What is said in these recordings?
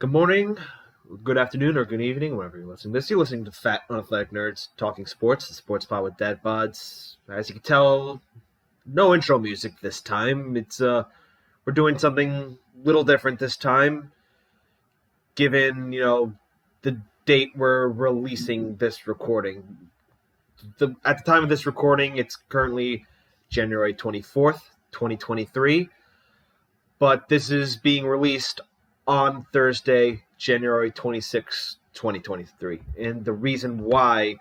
Good morning, good afternoon, or good evening, wherever you're listening to this. You're listening to Fat Unathletic Nerds Talking Sports, the sports pod with dad bods. As you can tell, no intro music this time. We're doing something a little different this time, given the date we're releasing this recording. At the time of this recording, it's currently January 24th, 2023, but this is being released on Thursday, January 26th, 2023. And the reason why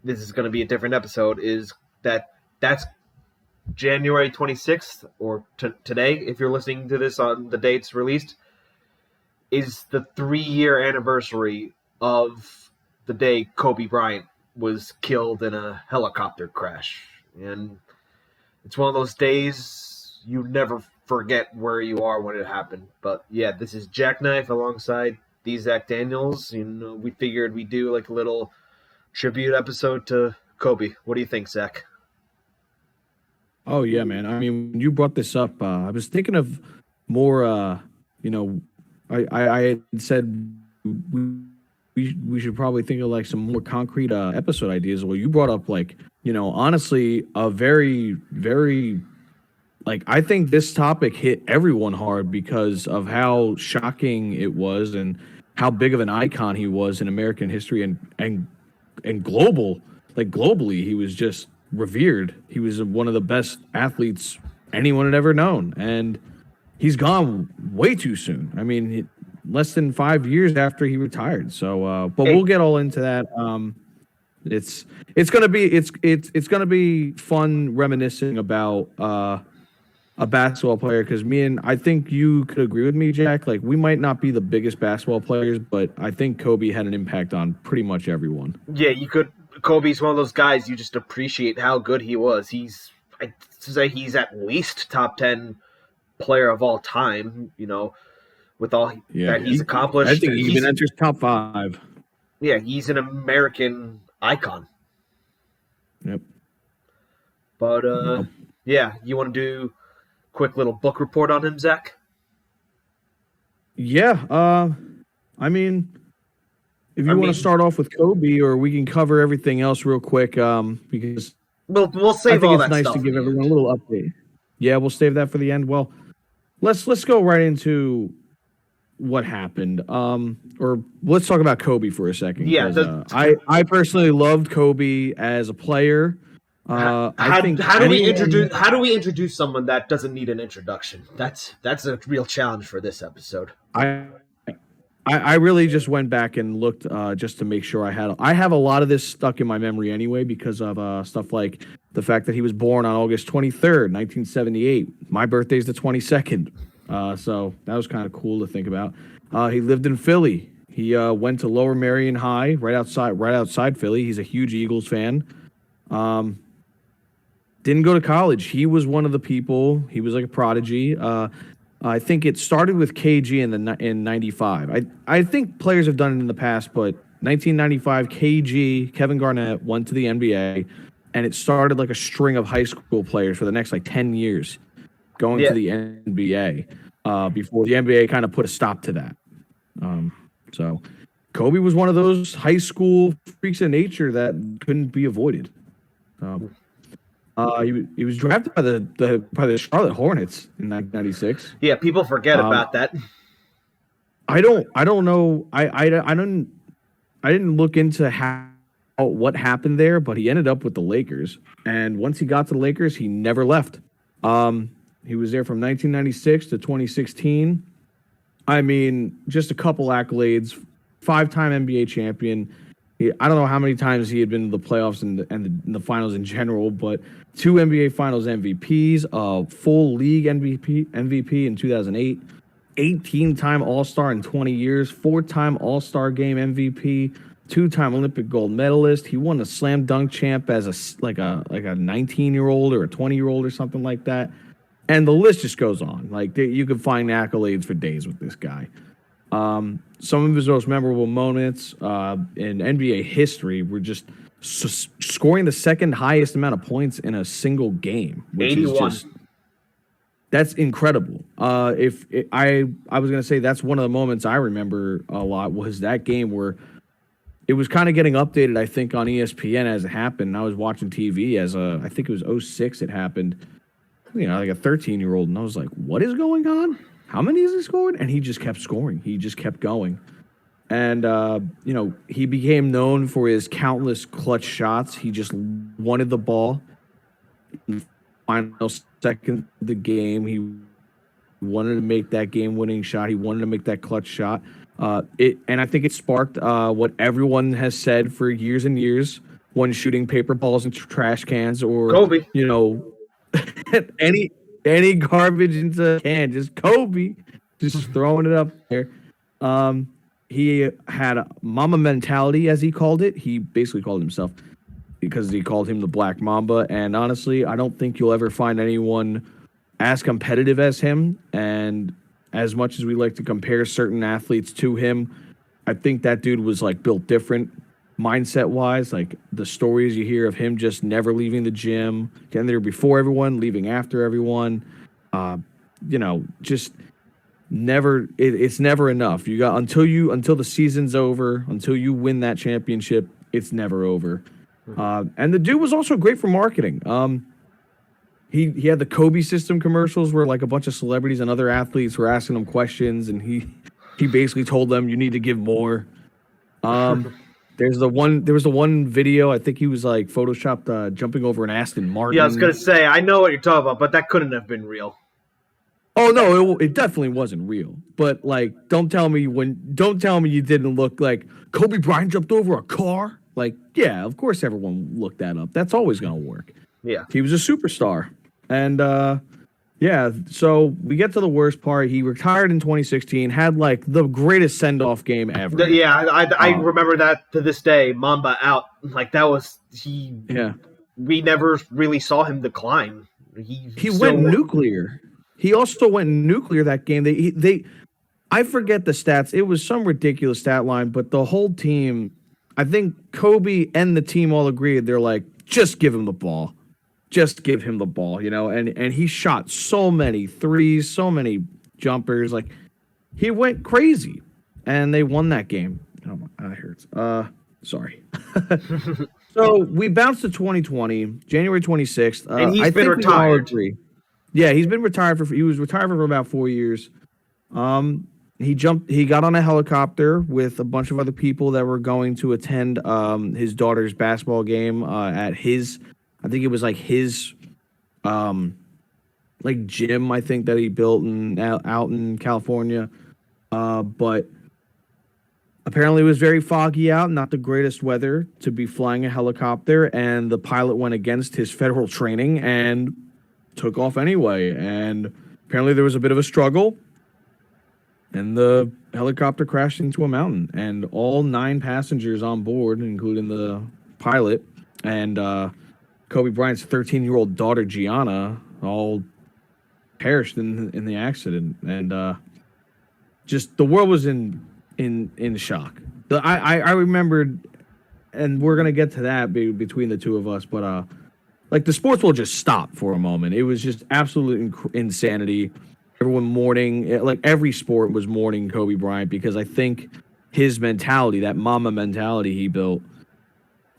this is going to be a different episode is that's January 26th, or today, if you're listening to this on the day it's released, is the 3-year anniversary of the day Kobe Bryant was killed in a helicopter crash. And it's one of those days you never forget where you are when it happened. But yeah, this is Jackknife alongside the Zach Daniels. We figured we'd do like a little tribute episode to Kobe. What do you think, Zach? Oh yeah, man. I mean, when you brought this up, I was thinking of more. I had said we should probably think of like some more concrete episode ideas. Well, you brought up honestly, a very I think this topic hit everyone hard because of how shocking it was and how big of an icon he was in American history and globally, he was just revered. He was one of the best athletes anyone had ever known, and he's gone way too soon. I mean, less than 5 years after he retired. So, but we'll get all into that. It's gonna be fun reminiscing about a basketball player, because I think you could agree with me, Jack. Like, we might not be the biggest basketball players, but I think Kobe had an impact on pretty much everyone. Yeah, you could. Kobe's one of those guys you just appreciate how good he was. I'd say he's at least top 10 player of all time. With all that he's accomplished. I think he even enters top 5. Yeah, he's an American icon. Yep. But yeah, you want to do quick little book report on him, Zach? Yeah. I mean, if you want to start off with Kobe, or we can cover everything else real quick, because we'll save all that stuff. I think it's nice to give everyone a little update. Yeah, we'll save that for the end. Well, let's go right into what happened. Or let's talk about Kobe for a second. Yeah, I personally loved Kobe as a player. How do we introduce someone that doesn't need an introduction? That's a real challenge for this episode. I really just went back and looked just to make sure I have a lot of this stuck in my memory anyway, because of stuff like the fact that he was born on August 23rd, 1978. My birthday's the 22nd. So that was kind of cool to think about. He lived in Philly. He went to Lower Merion High, right outside Philly. He's a huge Eagles fan. Didn't go to college. He was one of the people. He was like a prodigy. I think it started with KG in 95. I think players have done it in the past, but 1995, KG, Kevin Garnett, went to the NBA, and it started like a string of high school players for the next 10 years going to the NBA before the NBA kind of put a stop to that. So Kobe was one of those high school freaks of nature that couldn't be avoided. He was drafted by the Charlotte Hornets in 1996. Yeah, people forget about that. I don't know. I didn't look into what happened there, but he ended up with the Lakers. And once he got to the Lakers, he never left. He was there from 1996 to 2016. I mean, just a couple accolades. 5-time NBA champion. I don't know how many times he had been to the playoffs and the finals in general, but 2 NBA Finals MVPs, a full league MVP in 2008, 18-time All-Star in 20 years, 4-time All-Star Game MVP, 2-time Olympic gold medalist. He won a slam dunk champ as a 19-year-old or a 20-year-old or something like that. And the list just goes on. You could find accolades for days with this guy. Some of his most memorable moments in NBA history were just scoring the second highest amount of points in a single game, which 81. is just That's incredible. I was gonna say that's one of the moments I remember a lot was that game where it was kind of getting updated. I think on ESPN as it happened. And I was watching TV as I think it was '06. It happened. Like a 13-year-old, and I was like, "What is going on? How many is he scored?" And he just kept scoring. He just kept going, and he became known for his countless clutch shots. He just wanted the ball. In the final second of the game, he wanted to make that game-winning shot. He wanted to make that clutch shot. And I think it sparked what everyone has said for years and years when shooting paper balls into trash cans or Kobe. any garbage into a can, just Kobe, just throwing it up there. He had a Mamba mentality, as he called it. He basically called himself because he called him the Black Mamba. And honestly, I don't think you'll ever find anyone as competitive as him. And as much as we like to compare certain athletes to him, I think that dude was like built different. Mindset wise, like the stories you hear of him just never leaving the gym, getting there before everyone, leaving after everyone, just never. It's never enough. You got until the season's over, until you win that championship, it's never over. And the dude was also great for marketing. He had the Kobe system commercials where like a bunch of celebrities and other athletes were asking him questions, and he basically told them you need to give more. There was the one video, I think he was like photoshopped jumping over an Aston Martin. Yeah, I was gonna say, I know what you're talking about, but that couldn't have been real. Oh no, it definitely wasn't real. But like, don't tell me you didn't look like Kobe Bryant jumped over a car. Like, yeah, of course everyone looked that up. That's always gonna work. Yeah. He was a superstar. And so we get to the worst part. He retired in 2016, had like the greatest send-off game ever. Yeah, I remember that to this day. Mamba out. Like that was he. Yeah. We never really saw him decline. He went nuclear. He also went nuclear that game. I forget the stats. It was some ridiculous stat line, but the whole team, I think Kobe and the team all agreed. They're like, just give him the ball. Just give him the ball, and he shot so many threes, so many jumpers. Like, he went crazy, and they won that game. Oh, my eye hurts. Sorry. So we bounced to 2020, January 26th. And he's been retired. Yeah, he was retired for about 4 years. He got on a helicopter with a bunch of other people that were going to attend his daughter's basketball game at his, I think it was like his like gym, I think, that he built out in California. But apparently it was very foggy out, not the greatest weather to be flying a helicopter, and the pilot went against his federal training and took off anyway. And apparently there was a bit of a struggle, and the helicopter crashed into a mountain, and all 9 passengers on board, including the pilot and Kobe Bryant's 13-year-old daughter, Gianna, all perished in the accident. And just the world was in shock. I remembered, and we're going to get to that between the two of us, but like the sports world just stopped for a moment. It was just absolute insanity. Everyone mourning, like every sport was mourning Kobe Bryant, because I think his mentality, that mama mentality he built,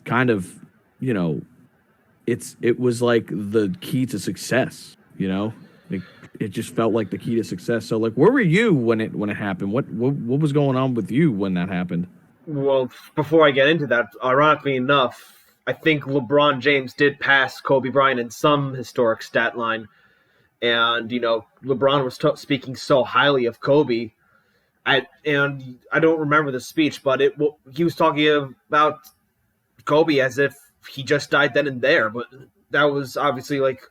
kind of, it was like the key to success, it just felt like the key to success. So like, where were you when it happened? What was going on with you when that happened? Well, before I get into that, ironically enough, I think LeBron James did pass Kobe Bryant in some historic stat line. And, LeBron was speaking so highly of Kobe. And I don't remember the speech, but he was talking about Kobe as if he just died then and there. But that was obviously like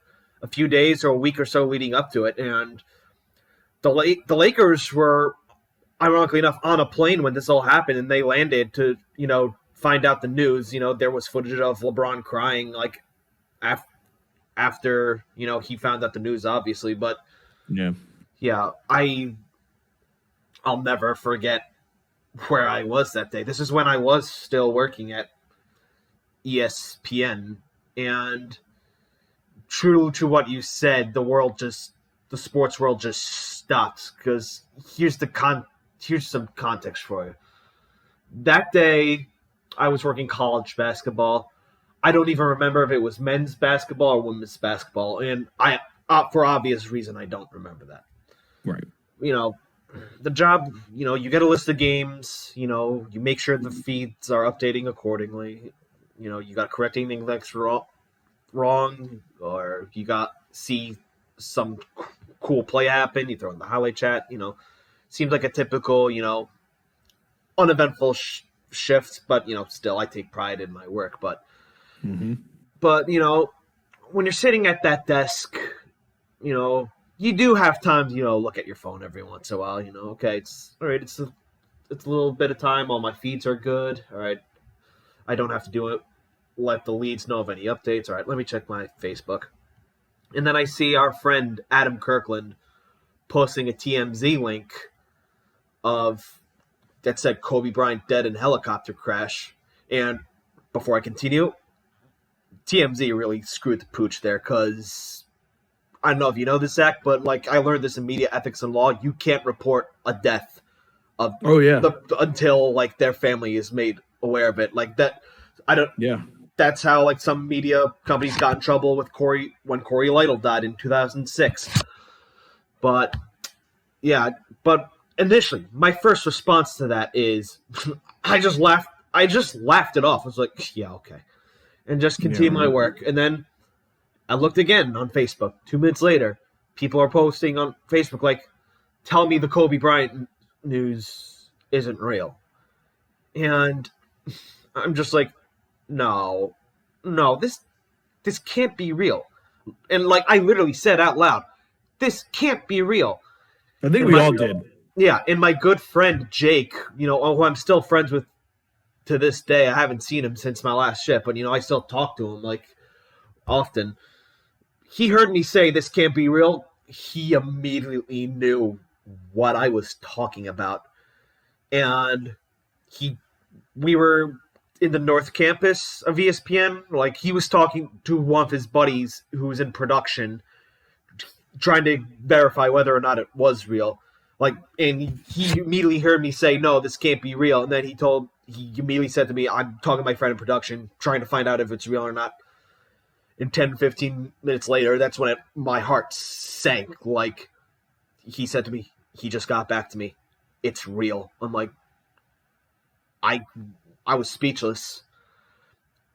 a few days or a week or so leading up to it. And the Lakers were, ironically enough, on a plane when this all happened. And they landed to, find out the news. There was footage of LeBron crying, like, after he found out the news, obviously. But yeah, I'll never forget where I was that day. This is when I was still working at ESPN, and true to what you said, the world just the sports world just stopped. Because here's some context for you. That day, I was working college basketball. I don't even remember if it was men's basketball or women's basketball, and for obvious reason, I don't remember that. Right. You know, the job. You get a list of games. You make sure the feeds are updating accordingly. You got to correct anything that's wrong, or you got see some cool play happen. You throw in the highlight chat. Seems like a typical uneventful shift, but still I take pride in my work. But but when you're sitting at that desk, you do have time to look at your phone every once in a while. Okay, it's all right. It's a little bit of time. All my feeds are good. All right, I don't have to do it. Let the leads know of any updates. All right, let me check my Facebook. And then I see our friend Adam Kirkland posting a TMZ link that said Kobe Bryant dead in helicopter crash. And before I continue, TMZ really screwed the pooch there, because I don't know if you know this, Zach, but I learned this in media ethics and law. You can't report a death of until their family is made aware of it. That, I don't. Yeah. That's how some media companies got in trouble with when Corey Lytle died in 2006. But initially, my first response to that is I just laughed it off. I was like, yeah, okay. And just continued my work. And then I looked again on Facebook. 2 minutes later, people are posting on Facebook tell me the Kobe Bryant news isn't real. And I'm just like, no, this can't be real. And I literally said out loud, this can't be real. I think we all did. Yeah, and my good friend Jake, who I'm still friends with to this day. I haven't seen him since my last ship, but I still talk to him often. He heard me say this can't be real. He immediately knew what I was talking about. And we were in the North Campus of ESPN. He was talking to one of his buddies who was in production, trying to verify whether or not it was real. And he immediately heard me say, no, this can't be real. And then he immediately said to me, I'm talking to my friend in production, trying to find out if it's real or not. And 10, 15 minutes later, that's when my heart sank. He said to me, he just got back to me. It's real. I'm like, I was speechless.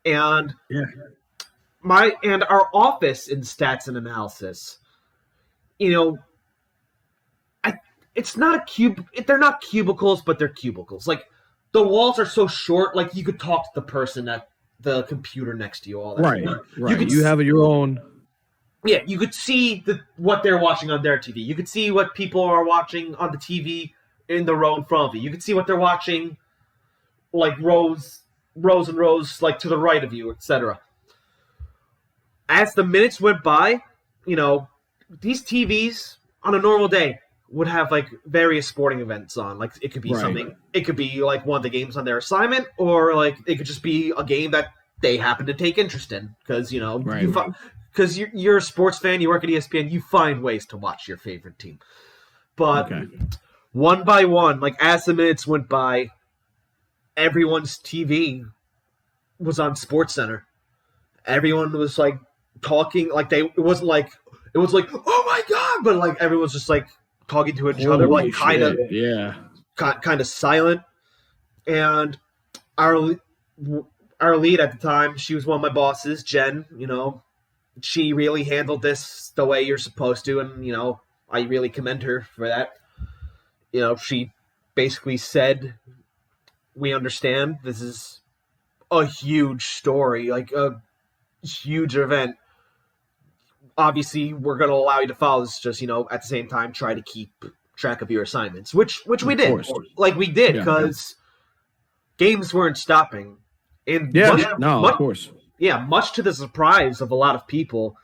And our office in stats and analysis, it's not a cube. They're not cubicles, but they're cubicles. The walls are so short, you could talk to the person at the computer next to you. All that. Right. You have your own. Yeah, you could see what they're watching on their TV. You could see what people are watching on the TV in the row in front of you. You could see what they're watching, rows and rows, to the right of you, etc. As the minutes went by, these TVs on a normal day would have various sporting events on. It could be something. It could be one of the games on their assignment, or it could just be a game that they happen to take interest in because because you're a sports fan, you work at ESPN, you find ways to watch your favorite team. But one by one, as the minutes went by, everyone's TV was on SportsCenter. Everyone was talking it wasn't it was oh my god, but everyone's just talking to each other, kind of silent. And our lead at the time, she was one of my bosses, Jen. She really handled this the way you're supposed to, and I really commend her for that. She basically said, "We understand this is a huge story, a huge event. Obviously, we're going to allow you to follow this. Just at the same time, try to keep track of your assignments," which we did. We did, because games weren't stopping. And of course. Yeah, much to the surprise of a lot of people,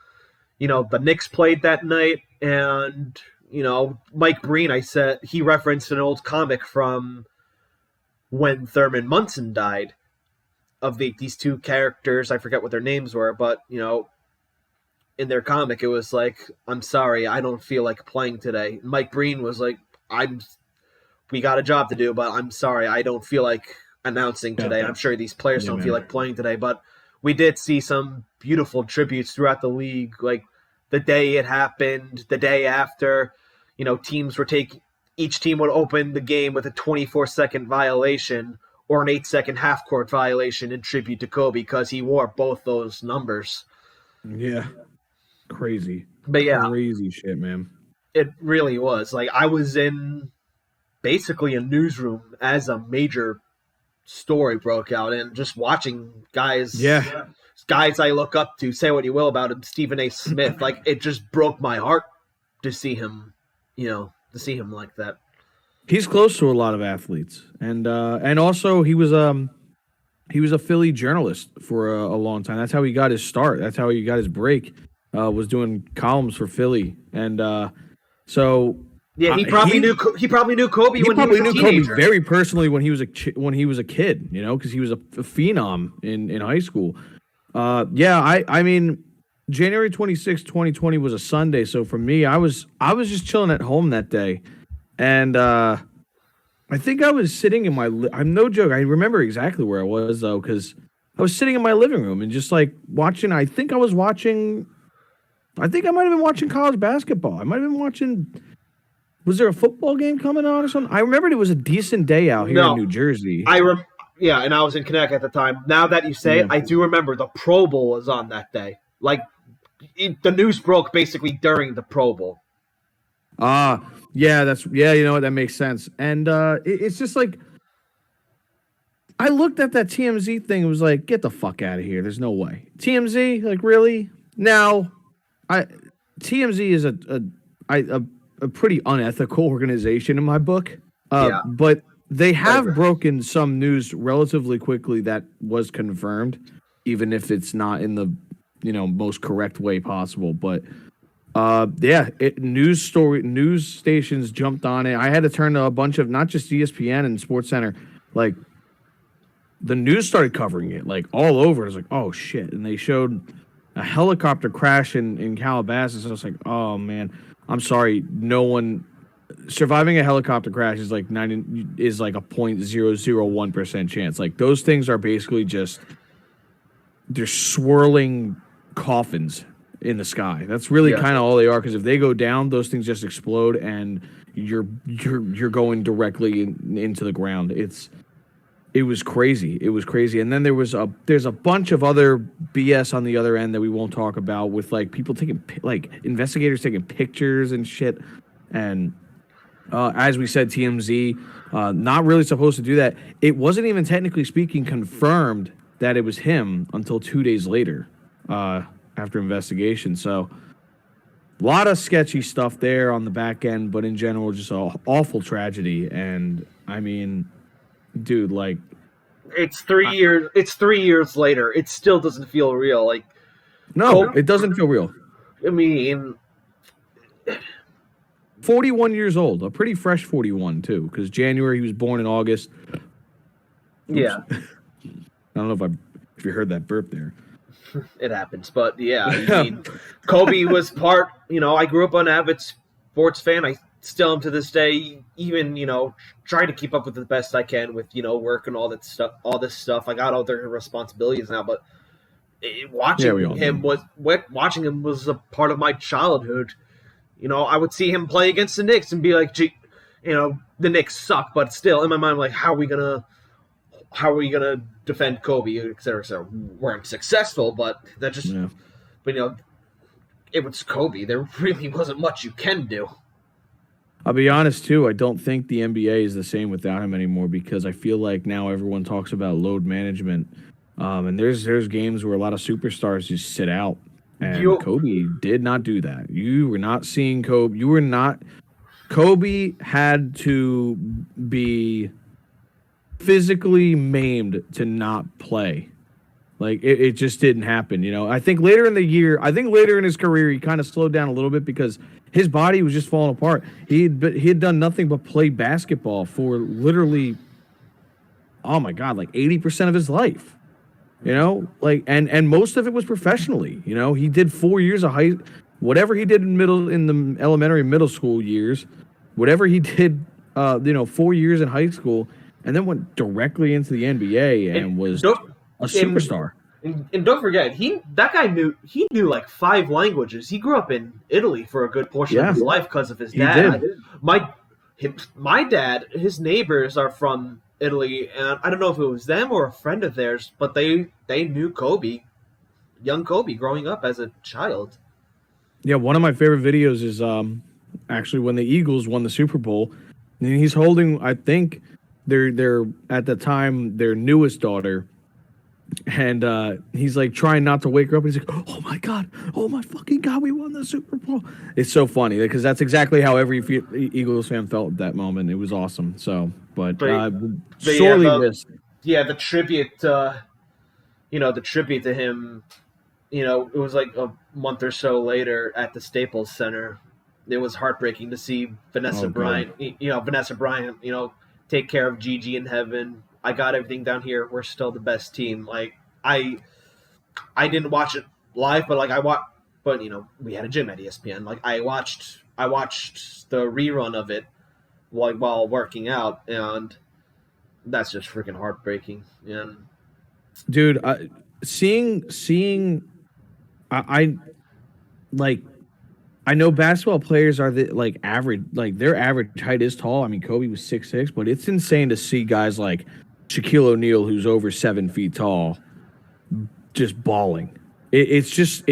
the Knicks played that night, and Mike Breen, he referenced an old comic from when Thurman Munson died, of these two characters. I forget what their names were, but in their comic, it was like, "I'm sorry, I don't feel like playing today." Mike Breen was like, "I'm we got a job to do, but I'm sorry, I don't feel like announcing Yeah, today. I'm sure these players yeah, don't feel man. like playing today, but we did see some beautiful tributes throughout the league, like the day it happened, the day after. Teams were taking each team would open the game with a 24-second violation or an 8-second half court violation in tribute to Kobe because he wore both those numbers. Yeah, crazy, But yeah, crazy shit, man. it really was. Like I was in basically a newsroom as a major story broke out, and just watching Yeah, guys I look up to, say what you will about him, Stephen A. Smith, like it just broke my heart to see him, like that. he's close to a lot of athletes, and also he was a Philly journalist for a long time. That's how he got his start. That's how he got his break. Was doing columns for Philly, and so Yeah, he probably knew Kobe he when he was probably a knew Kobe teenager. very personally when he was a kid, because he was a phenom in high school. Yeah, I mean, January 26, 2020 was a Sunday, so for me, I was just chilling at home that day, and I think I was sitting in I'm no joke. I remember exactly where I was though, because I was sitting in my living room and just like watching. I think I might have been watching college basketball. I might have been watching. Was there a football game coming on or something? I remembered it was a decent day out here in No, New Jersey. yeah, and I was in Connecticut at the time. Now that you say it, Yeah. I do remember the Pro Bowl was on that day. Like the news broke basically during the Pro Bowl. Yeah, you know what, that makes sense. And it's just like I looked at that TMZ thing and was like, get the fuck out of here. There's no way. TMZ, like really? Now, I TMZ is a pretty unethical organization in my book. Yeah. But they have broken some news relatively quickly that was confirmed, even if it's not in the most correct way possible. But yeah, news stations jumped on it. I had to turn to a bunch of not just ESPN and Sports Center, like the news started covering it like all over. It was like, oh shit, and they showed a helicopter crash in Calabasas. I was like, oh man, I'm sorry, no one surviving a helicopter crash is like a 0.001% chance. Like those things are basically just they're swirling coffins in the sky. That's really kind of all they are. Because if they go down, those things just explode, and you're going directly into the ground. It was crazy. It was crazy. And then there's a bunch of other BS on the other end that we won't talk about with like people taking like investigators taking pictures and shit. And as we said, TMZ not really supposed to do that. It wasn't even technically speaking confirmed that it was him until 2 days later after investigation. So a lot of sketchy stuff there on the back end, but in general, just an awful tragedy. And I mean, dude, like it's 3 years. It's 3 years later. It still doesn't feel real. Like no, it doesn't feel real. I mean, 41 years old, a pretty fresh 41 too, because January he was born in August. Oops. Yeah. I don't know if you heard that burp there. It happens, but yeah, I mean, Kobe was part. I grew up an avid sports fan. I still am to this day. Even trying to keep up with the best I can with work and all that stuff. All this stuff. I got other responsibilities now, but watching him was a part of my childhood. I would see him play against the Knicks and be like, gee, the Knicks suck, but still in my mind, like, how are we gonna defend Kobe, et cetera, et cetera. We weren't successful, but that just, but it was Kobe. There really wasn't much you can do. I'll be honest too. I don't think the NBA is the same without him anymore, because I feel like now everyone talks about load management, and there's games where a lot of superstars just sit out. And Kobe did not do that. You were not seeing Kobe. Kobe had to be physically maimed to not play. Like it just didn't happen. I think later in his career, he kind of slowed down a little bit because his body was just falling apart. He had done nothing but play basketball for literally, oh my God, like 80% of his life. You know, like and most of it was professionally. You know, he did 4 years of whatever he did in the elementary and middle school years, whatever he did, 4 years in high school, and then went directly into the NBA and And was don't a and, superstar. and don't forget, that guy knew like 5 languages. He grew up in Italy for a good portion of Yeah, his life because of his he dad. did. My dad, his neighbors are from Italy, and I don't know if it was them or a friend of theirs, but they knew Kobe, young Kobe, growing up as a child. Yeah, one of my favorite videos is actually when the Eagles won the Super Bowl, and he's holding, I think, their at the time their newest daughter, and he's like trying not to wake her up. He's like, "Oh my god, oh my fucking god, we won the Super Bowl!" It's so funny because that's exactly how every Eagles fan felt at that moment. It was awesome. So, but sorely missed. Yeah, the tribute, the tribute to him. It was like a month or so later at the Staples Center. It was heartbreaking to see Vanessa Bryant. Vanessa Bryant. Take care of Gigi in heaven. I got everything down here. We're still the best team. Like I didn't watch it live, but we had a gym at ESPN. Like I watched the rerun of it while working out, and that's just freaking heartbreaking. And dude, seeing I like I know basketball players are the average, like their average height is tall. I mean, Kobe was 6'6", but it's insane to see guys like Shaquille O'Neal, who's over 7 feet tall, just balling. It's just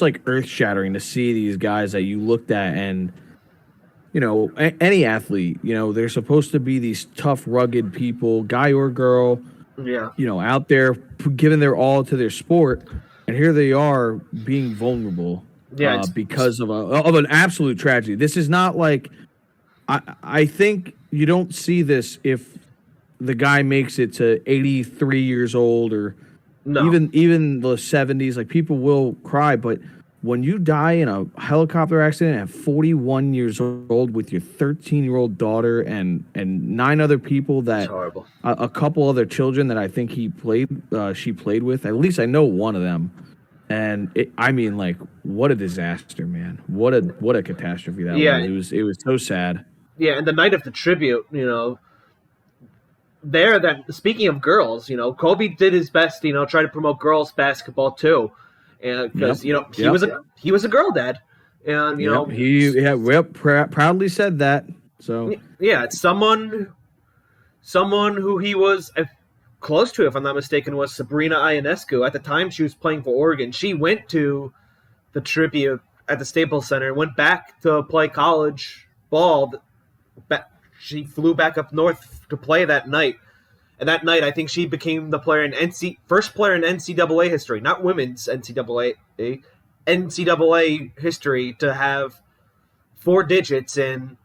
like earth shattering to see these guys that you looked at, and any athlete, they're supposed to be these tough, rugged people, guy or girl, yeah, out there giving their all to their sport. And here they are being vulnerable, because of an absolute tragedy. This is not like I think you don't see this if the guy makes it to 83 years old or even the 70s. Like people will cry, but when you die in a helicopter accident at 41 years old with your 13-year-old daughter and 9 other people that a couple other children that I think she played with, at least I know one of them. And what a disaster, man. What a catastrophe that was. It was so sad. Yeah, and the night of the tribute, speaking of girls, Kobe did his best, try to promote girls basketball too. And because he was a girl dad, and he proudly said that. So it's someone who he was close to, if I'm not mistaken, was Sabrina Ionescu. At the time, she was playing for Oregon. She went to the tribute at the Staples Center and went back to play college ball. She flew back up north to play that night. And that night, I think she became the first player in NCAA history, not women's NCAA history, to have 4 digits in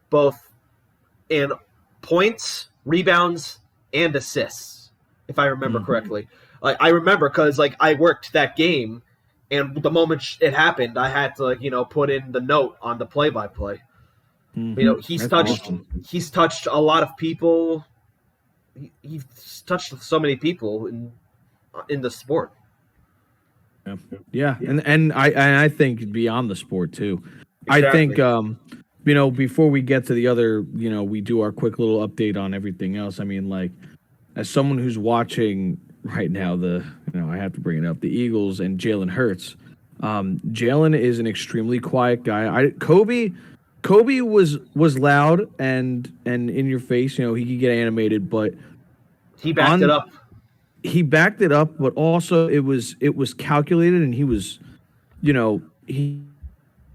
both in points, rebounds, and assists, if I remember correctly. Like I remember because I worked that game, and the moment it happened, I had to put in the note on the play-by-play. He's touched a lot of people. He's touched so many people in the sport. Yeah, and I think beyond the sport too. Exactly. I think before we get to the other, we do our quick little update on everything else. I mean, as someone who's watching right now, I have to bring it up, the Eagles and Jalen Hurts. Jalen is an extremely quiet guy. Kobe was loud and in your face. He could get animated, but he backed it up. He backed it up, but also it was calculated, and he was, he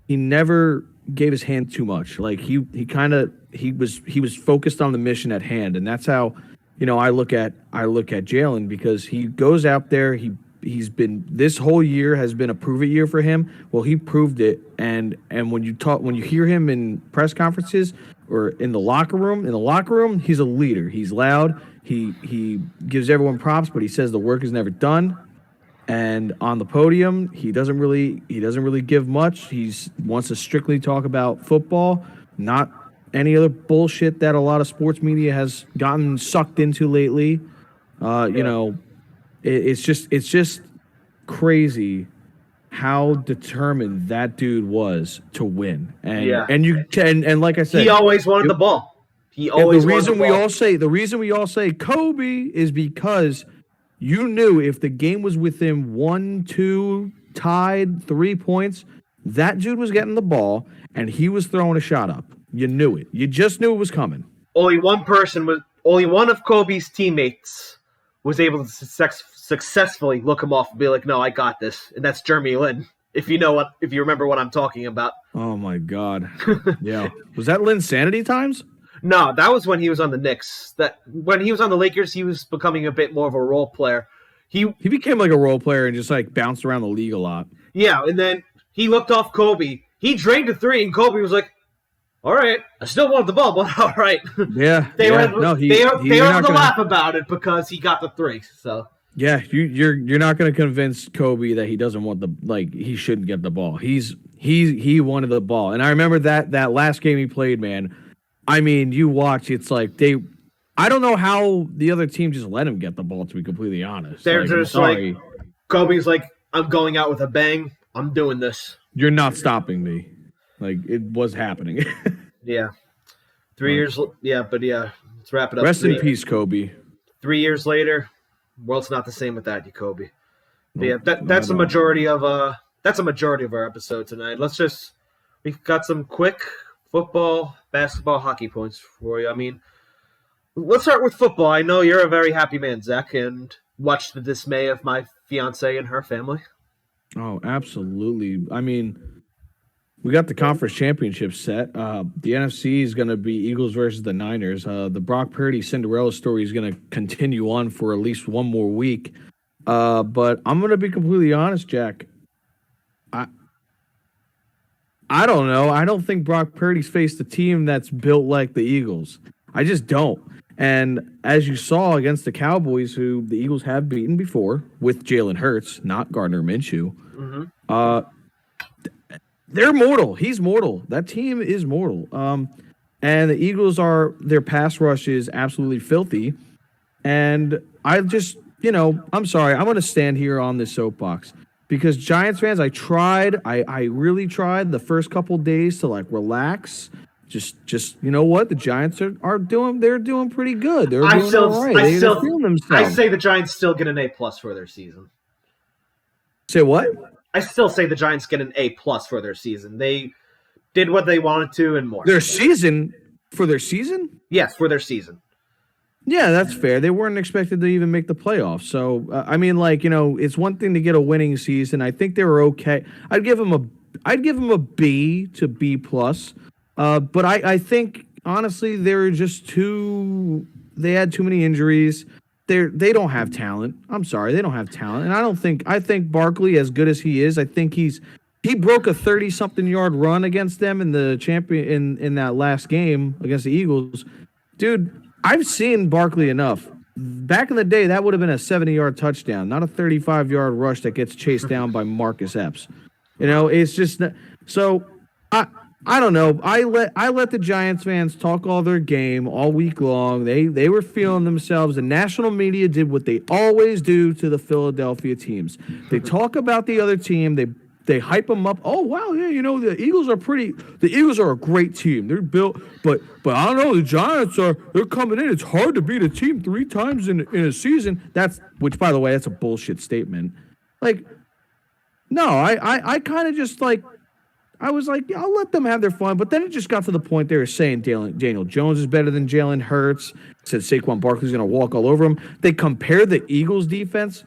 never gave his hand too much. Like he was focused on the mission at hand, and that's how I look at Jalen, because he goes out there. He's been, this whole year has been a prove it year for him. Well, he proved it, and when you hear him in press conferences or in the locker room, he's a leader. He's loud. He gives everyone props, but he says the work is never done. And on the podium, he doesn't really give much. He wants to strictly talk about football, not any other bullshit that a lot of sports media has gotten sucked into lately. You know, it's just crazy how determined that dude was to win. Yeah. And like I He said, always wanted the ball. He the always wanted the reason we ball. all say Kobe is because you knew if the game was within 1-2 tied 3 points, that dude was getting the ball and he was throwing a shot up. You knew it. You just knew it was coming. Only one of Kobe's teammates was able to successfully look him off and be like, "No, I got this," and that's Jeremy Lin. If you remember what I'm talking about. Oh my God. Yeah. Was that Linsanity times? No, that was when he was on the Knicks. When he was on the Lakers, he was becoming a bit more of a role player. He became like a role player and just like bounced around the league a lot. Yeah, and then he looked off Kobe. He drained a three, and Kobe was like, "All right, I still want the ball, but all right." Yeah, they were able to laugh about it because he got the three. So yeah, you're not going to convince Kobe that he doesn't want he shouldn't get the ball. He wanted the ball, and I remember that last game he played, man. I mean, you watch, it's like I don't know how the other team just let him get the ball, to be completely honest. They're just like, Kobe's like, "I'm going out with a bang. I'm doing this. You're not stopping me." Like, it was happening. Yeah. 3 years, yeah, but yeah, let's wrap it up. Rest in peace, Kobe. 3 years later, world's not the same without you, Kobe. But yeah, that's a majority of our episode tonight. We've got some quick football, basketball, hockey points for you. I mean, let's start with football. I know you're a very happy man, Zach, and watched the dismay of my fiance and her family. Oh, absolutely. I mean, we got the conference championship set. The NFC is going to be Eagles versus the Niners. The Brock Purdy Cinderella story is going to continue on for at least one more week. But I'm going to be completely honest, Jack. I don't know. I don't think Brock Purdy's faced a team that's built like the Eagles. I just don't. And as you saw against the Cowboys, who the Eagles have beaten before with Jalen Hurts, not Gardner Minshew, they're mortal. He's mortal. That team is mortal. And the Eagles their pass rush is absolutely filthy. And I just, I'm sorry. I'm going to stand here on this soapbox. Because Giants fans, I really tried the first couple days to relax. Just you know what? The Giants are doing. They're doing pretty good. They're doing all right. They're feeling themselves. I say the Giants still get an A+ for their season. Say what? I still say the Giants get an A+ for their season. They did what they wanted to and more. Their season? Yes, for their season. Yeah, that's fair. They weren't expected to even make the playoffs. So, I mean, it's one thing to get a winning season. I think they were okay. I'd give them a B to B+. But I think, honestly, they were just they had too many injuries. They don't have talent. I'm sorry, they don't have talent. And I think Barkley, as good as he is, I think he broke a 30-something yard run against them in the in that last game against the Eagles. Dude, I've seen Barkley enough. Back in the day, that would have been a 70-yard touchdown, not a 35-yard rush that gets chased down by Marcus Epps. It's just so I don't know. I let the Giants fans talk all their game all week long. They were feeling themselves. The national media did what they always do to the Philadelphia teams. They talk about the other team. They hype them up. Oh wow, yeah, the Eagles are pretty. The Eagles are a great team. They're built, but I don't know. The Giants they're coming in. It's hard to beat a team 3 times in a season. Which by the way, that's a bullshit statement. No, I kind of just I was like, yeah, I'll let them have their fun. But then it just got to the point they were saying Daniel Jones is better than Jalen Hurts. Said Saquon Barkley's going to walk all over him. They compared the Eagles defense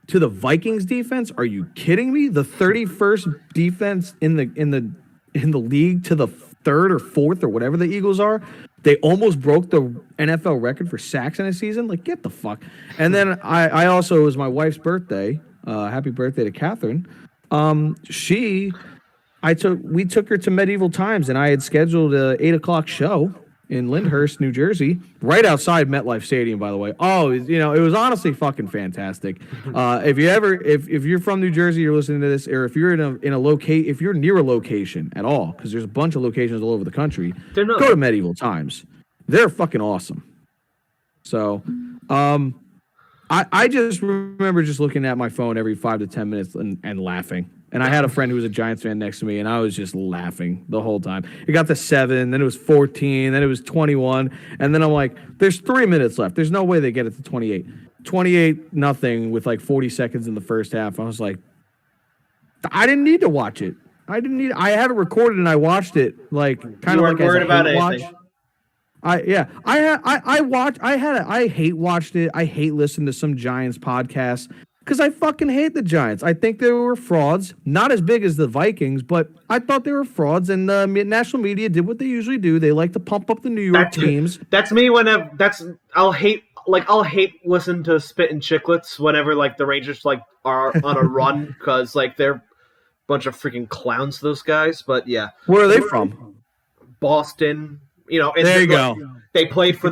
to the Vikings defense. Are you kidding me? The 31st defense in the league to the 3rd or 4th or whatever the Eagles are. They almost broke the NFL record for sacks in a season. Get the fuck. And then I also, it was my wife's birthday. Happy birthday to Catherine. We took her to Medieval Times, and I had scheduled a 8:00 show in Lyndhurst, New Jersey, right outside MetLife Stadium, by the way. Oh, it was honestly fucking fantastic. If you're from New Jersey, you're listening to this, or if you're if you're near a location at all, because there's a bunch of locations all over the country, go to Medieval Times. They're fucking awesome. So, I just remember just looking at my phone every 5 to 10 minutes and laughing. And I had a friend who was a Giants fan next to me, and I was just laughing the whole time. It got to 7, then it was 14, then it was 21, and then I'm like, there's 3 minutes left. There's no way they get it to 28. 28-0 with like 40 seconds in the first half. I was like, I didn't need to watch it. I had it recorded and I watched it like kind of like worried about anything. I hate watched it. I hate listening to some Giants podcasts because I fucking hate the Giants. I think they were frauds, not as big as the Vikings, but I thought they were frauds. And the national media did what they usually do. They like to pump up the New York teams. That's me. I'll hate listening to Spit and Chicklets whenever like the Rangers like are on a run because like they're a bunch of freaking clowns. Those guys, but yeah. Where are they from? Boston. You know, there you go. They played for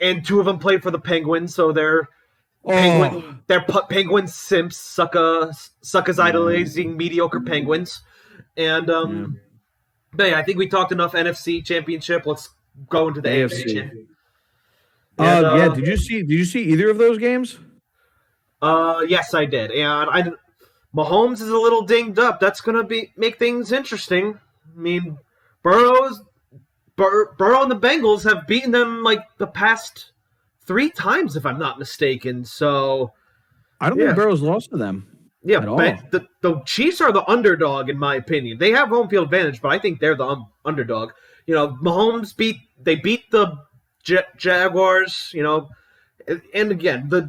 and 2 of them played for the Penguins, so they're Penguin simps, suckers idolizing mediocre Penguins, and but yeah, I think we talked enough NFC Championship. Let's go into the AFC. Yeah, did you see either of those games? Yes, I did, and Mahomes is a little dinged up. That's gonna make things interesting. I mean, Burrow and the Bengals have beaten them like the past 3 times, if I'm not mistaken. So I don't think Burrow's lost to them. Yeah, but the Chiefs are the underdog in my opinion. They have home field advantage, but I think they're the underdog. You know, Mahomes beat the Jaguars. You know, and again, the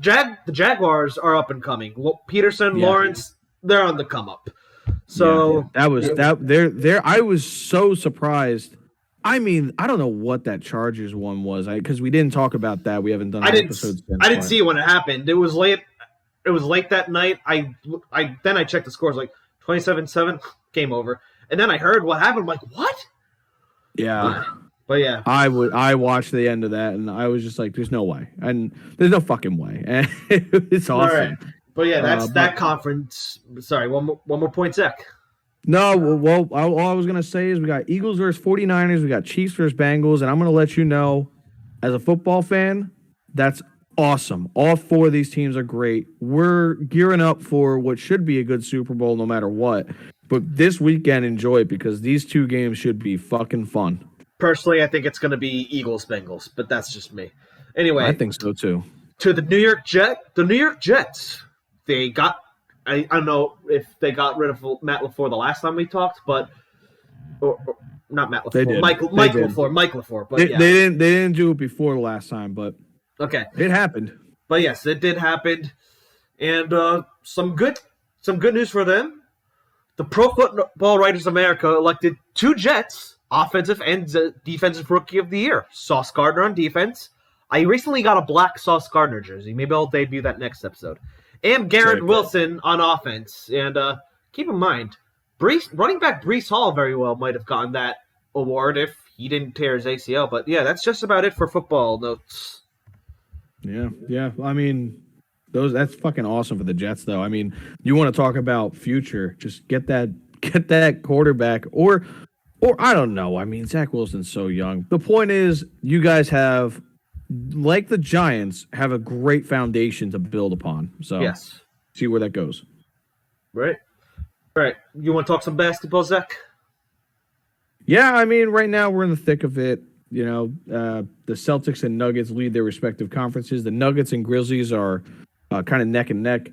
Jaguars are up and coming. Peterson, Lawrence, they're on the come up. So that was there. I was so surprised. I mean, I don't know what that Chargers one was, because we didn't talk about that. We haven't done an episode since. I didn't see it when it happened. It was late. It was late that night. I checked the scores, like 27-7, game over. And then I heard what happened. I'm like, what? Yeah. But yeah. I watched the end of that, and I was just like, there's no way. And there's no fucking way. And it's awesome. All right. But yeah, that's that conference. Sorry, one more point, Zach. No, well, all I was going to say is we got Eagles versus 49ers, we got Chiefs versus Bengals, and I'm going to let you know, as a football fan, that's awesome. All 4 of these teams are great. We're gearing up for what should be a good Super Bowl no matter what. But this weekend, enjoy it because these 2 games should be fucking fun. Personally, I think it's going to be Eagles-Bengals, but that's just me. Anyway. I think so, too. To the New York Jets, they got... I don't know if they got rid of Matt LaFleur the last time we talked, but or not Matt LaFleur, Mike LaFleur. But they didn't do it before the last time, but okay, it happened. But yes, it did happen, and some good news for them. The Pro Football Writers of America elected 2 Jets offensive and defensive rookie of the year. Sauce Gardner on defense. I recently got a black Sauce Gardner jersey. Maybe I'll debut that next episode. And Garrett Wilson on offense. And keep in mind, running back Breece Hall very well might have gotten that award if he didn't tear his ACL. But yeah, that's just about it for football notes. Yeah. I mean, that's fucking awesome for the Jets, though. I mean, you want to talk about future? Just get that quarterback, or I don't know. I mean, Zach Wilson's so young. The point is, you guys have, like the Giants, have a great foundation to build upon. So yes, see where that goes. Right. All right. You want to talk some basketball, Zach? Yeah, I mean, right now we're in the thick of it. You know, the Celtics and Nuggets lead their respective conferences. The Nuggets and Grizzlies are kind of neck and neck.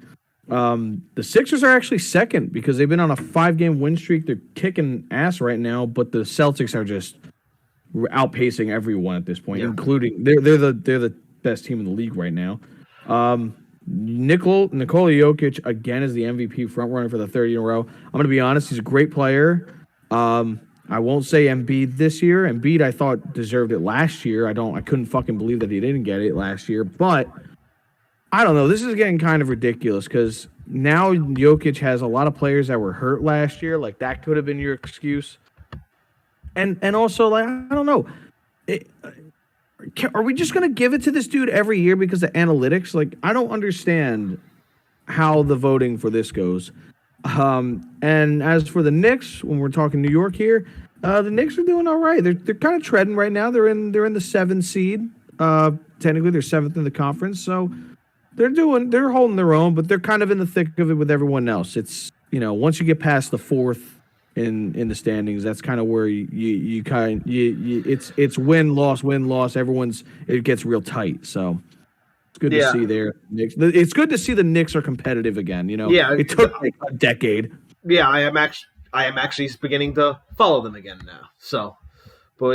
The Sixers are actually second because they've been on a 5-game win streak. They're kicking ass right now, but the Celtics are just outpacing everyone at this point, including they're the best team in the league right now. Nikola Jokic again is the MVP frontrunner for the 3rd year in a row. I'm going to be honest, he's a great player. I won't say Embiid this year. Embiid I thought deserved it last year. I couldn't fucking believe that he didn't get it last year, but I don't know. This is getting kind of ridiculous because now Jokic has a lot of players that were hurt last year. Like that could have been your excuse. And also, like, I don't know. Are we just going to give it to this dude every year because of analytics? Like, I don't understand how the voting for this goes. And as for the Knicks, when we're talking New York here, the Knicks are doing all right. They're kind of treading right now. They're in the 7th seed. Technically, they're 7th in the conference. So, they're holding their own, but they're kind of in the thick of it with everyone else. It's, once you get past the fourth in the standings, that's kind of where it's win loss. It gets real tight. So it's good to see their Knicks. It's good to see the Knicks are competitive again. It took like a decade. Yeah, I am actually beginning to follow them again now. So, but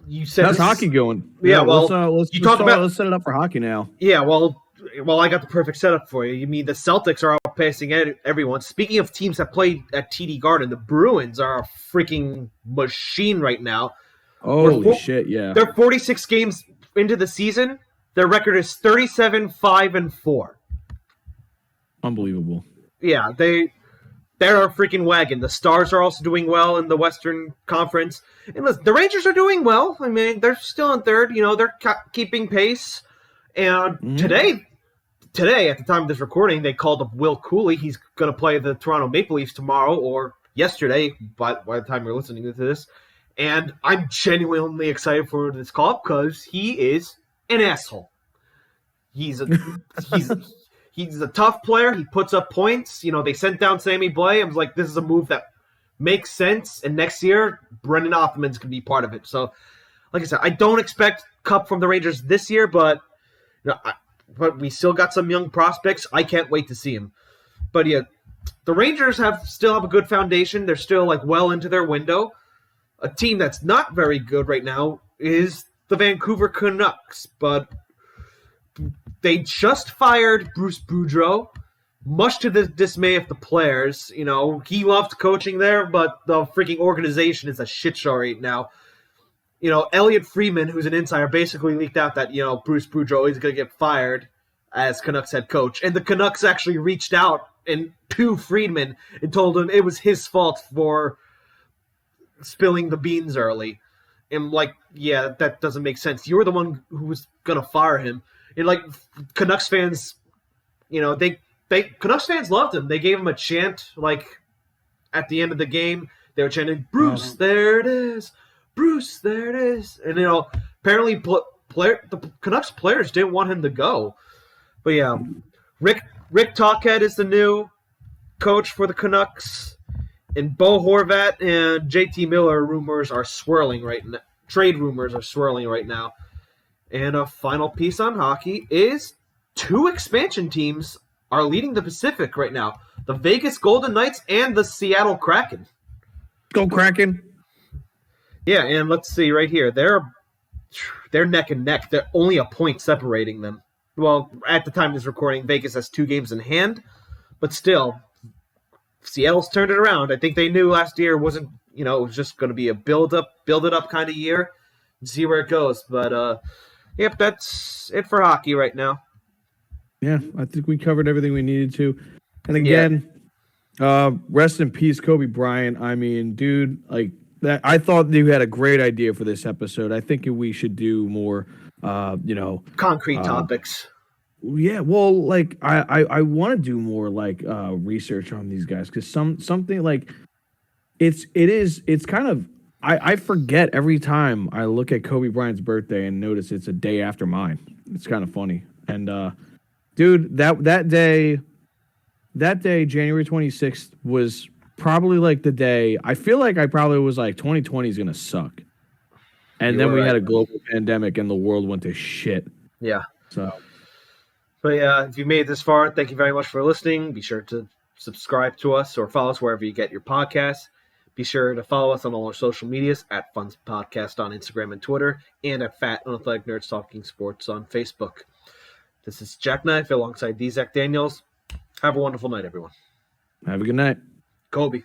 you said how's hockey going? Yeah, well, let's set it up for hockey now. Yeah, well, I got the perfect setup for you. You mean the Celtics are outpacing everyone. Speaking of teams that played at TD Garden, the Bruins are a freaking machine right now. Holy shit, yeah. They're 46 games into the season. Their record is 37-5-4. Unbelievable. Yeah, they're a freaking wagon. The Stars are also doing well in the Western Conference. And listen, the Rangers are doing well. I mean, they're still in third. They're keeping pace. And today, at the time of this recording, they called up Will Cooley. He's going to play the Toronto Maple Leafs tomorrow, or yesterday, by the time you're listening to this. And I'm genuinely excited for this call because he is an asshole. He's a tough player. He puts up points. They sent down Sammy Blais. I was like, this is a move that makes sense. And next year, Brendan Othman's going to be part of it. So, like I said, I don't expect Cup from the Rangers this year, but but we still got some young prospects. I can't wait to see him. But yeah, the Rangers still have a good foundation. They're still well into their window. A team that's not very good right now is the Vancouver Canucks, but they just fired Bruce Boudreau, much to the dismay of the players. He loved coaching there, but the freaking organization is a shit show right now. Elliot Freeman, who's an insider, basically leaked out that, Bruce Boudreau is going to get fired as Canucks head coach. And the Canucks actually reached out to Friedman and told him it was his fault for spilling the beans early. And that doesn't make sense. You were the one who was going to fire him. And Canucks fans, Canucks fans loved him. They gave him a chant, at the end of the game. They were chanting, "Bruce, there it is. Bruce, there it is." And, apparently the Canucks players didn't want him to go. But, yeah, Rick Talkhead is the new coach for the Canucks. And Bo Horvat and JT Miller rumors are swirling right now. Trade rumors are swirling right now. And a final piece on hockey is 2 expansion teams are leading the Pacific right now. The Vegas Golden Knights and the Seattle Kraken. Go Kraken. Yeah, and let's see right here. They're neck and neck. They're only a point separating them. Well, at the time of this recording, Vegas has 2 games in hand. But still, Seattle's turned it around. I think they knew last year wasn't, it was just going to be a build it up kind of year. And see where it goes. But, yep, that's it for hockey right now. Yeah, I think we covered everything we needed to. And again, rest in peace, Kobe Bryant. I mean, dude, that. I thought you had a great idea for this episode. I think we should do more, concrete topics. Yeah, well, I want to do more research on these guys because something it's kind of I forget every time I look at Kobe Bryant's birthday and notice it's a day after mine. It's kind of funny. And dude, that day, January 26th, was probably the day I feel like I probably was 2020 is gonna suck. And then we had a global pandemic and the world went to shit. Yeah. So but yeah, if you made it this far, thank you very much for listening. Be sure to subscribe to us or follow us wherever you get your podcasts. Be sure to follow us on all our social medias at FUNTS Podcast on Instagram and Twitter, and at Fat Unathletic Nerds Talking Sports on Facebook. This is Jack Knife alongside D. Zach Daniels. Have a wonderful night, everyone. Have a good night. Kobe.